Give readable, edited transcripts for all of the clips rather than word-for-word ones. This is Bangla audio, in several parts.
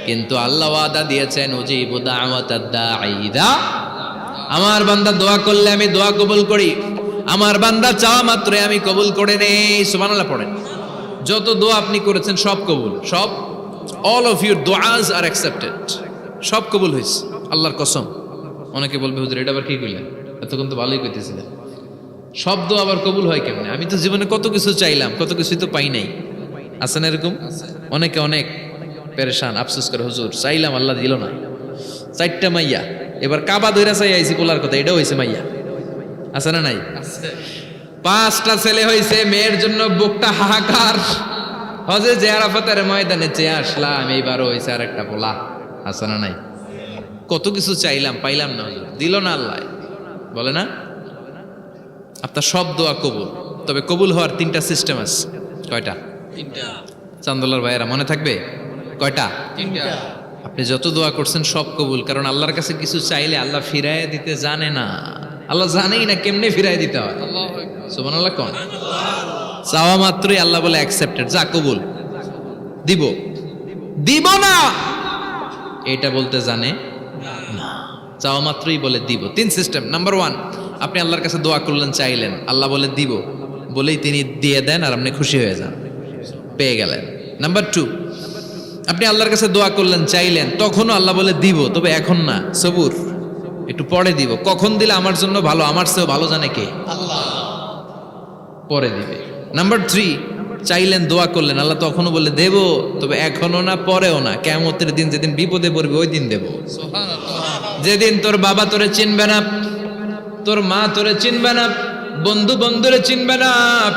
কিন্তু আল্লাহ ওয়াদা দিয়েছেন উজিবু দাওয়াতাদ দাঈ ইযা, আমার বান্দা দোয়া করলে আমি দোয়া কবুল করি, আমার বান্দা চাওয়া মাত্রই আমি কবুল করে নেই। সুবহানাল্লাহ পড়েন। যত দোয়া আপনি করেছেন সব কবুল, সব, অল অফ ইউর দোয়াজ আর অ্যাকসেপ্টেড, সব কবুল হয়েছে আল্লাহর কসম। অনেকে বলবে হুজুর এটা আবার কি কইলেন, এতক্ষণ তো ভালোই কইতেছিলেন, সব দোয়া আবার কবুল হয় কেমনে? আমি তো জীবনে কত কিছু চাইলাম, কত কিছুই তো পাই নাই। আছে না এরকম? অনেকে অনেক পেরেশান, আফসোস করে হুজুর চাইলাম আল্লাহ দিল না। 4টা মাইয়া, এবার কাবা ধইরা চাই আইছি পোলার কথা, এটাও হয়েছে মাইয়া। আছে না নাই? 5টা ছেলে হয়েছে, মেয়ের জন্য বুকটা হাহাকার। হজে যে আরাফাতের ময়দানে চেয়ে আসলাম, এইবারও হয়েছে আর একটা পোলা। আছে না নাই? কত কিছু চাইলাম, পাইলাম না, হুজুর দিল না আল্লাহ। বলে না আপনার সব দোয়া কবুল, তবে কবুল হওয়ার 3টা সিস্টেম আছে। কয়টা? 3টা। চান্দোলার ভাইয়েরা মনে থাকবে? কয়টা? 3টা। আপনি যত দোয়া করছেন সব কবুল, কারণ আল্লাহর কাছে কিছু চাইলে আল্লাহ ফিরায় দিতে জানে না। আল্লাহ জানেই না কেমনে ফিরায় দিতে হয়। সুবহানাল্লাহ কোন? চাওয়া মাত্রই আল্লাহ বলে অ্যাকসেপ্টেড, যা কবুল, দিব দিব না এটা বলতে জানে না, চাওয়া মাত্রই বলে দিব। 3 সিস্টেম। নাম্বার 1, আপনি আল্লাহর কাছে দোয়া করলেন, চাইলেন, আল্লাহ বলে দিব, বলেই তিনি দিয়ে দেন আর আপনি খুশি হয়ে যান, পেয়ে গেলেন। নাম্বার 2, আপনি আল্লাহর কাছে দোয়া করলেন, চাইলেন, তখনও আল্লাহ বলে দিব, তবে এখন না, সবুর, একটু পরে দিব। কখন দিলে আমার জন্য ভালো, আমার চেয়েও ভালো জানে কে? আল্লাহ, পরে দিবে। নাম্বার 3, চাইলেন, দোয়া করলেন, আল্লাহ তখনও বলে দেব, তবে এখনো না, পরেও না, কিয়ামতের দিন যেদিন বিপদে পড়বে ওই দিন দেব। যেদিন তোর বাবা তোরে চিনবে না, তোর মা তোরে চিনবে না, বন্ধু বন্ধুরে চিনবে না,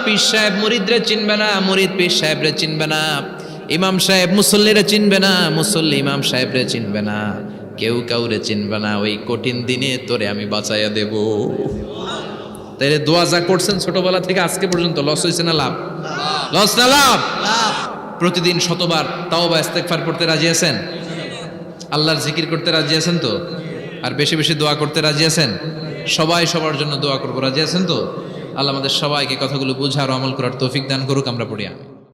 পীর সাহেব মুরিদরে চিনবে না, মুরিদ পীর সাহেবরে চিনবে না, ইমাম সাহেব মুসল্লিরে চিনবে না, মুসল্লি ইমাম সাহেবরে চিনবে না, কেউ কাউরে চিনবে না। ওই কঠিন দিনে তোরে আমি বাঁচাইয়া দেব। তাইলে দোয়া যা করছেন ছোটবেলা থেকে আজকে পর্যন্ত, লস হয়েছে না লাভ? লস না লাভ? প্রতিদিন শতবার তাওবা ইস্তেগফার করতে রাজি আছেন? আল্লাহর জিকির করতে রাজি আছেন তো? আর বেশি বেশি দোয়া করতে রাজি আছেন? সবাই সবার জন্য দোয়া করবো, রাজি আছেন তো? আল্লাহ আমাদের সবাইকে কথাগুলো বুঝার ও আমল করার তৌফিক দান করুক। আমরা পড়ি আমিন।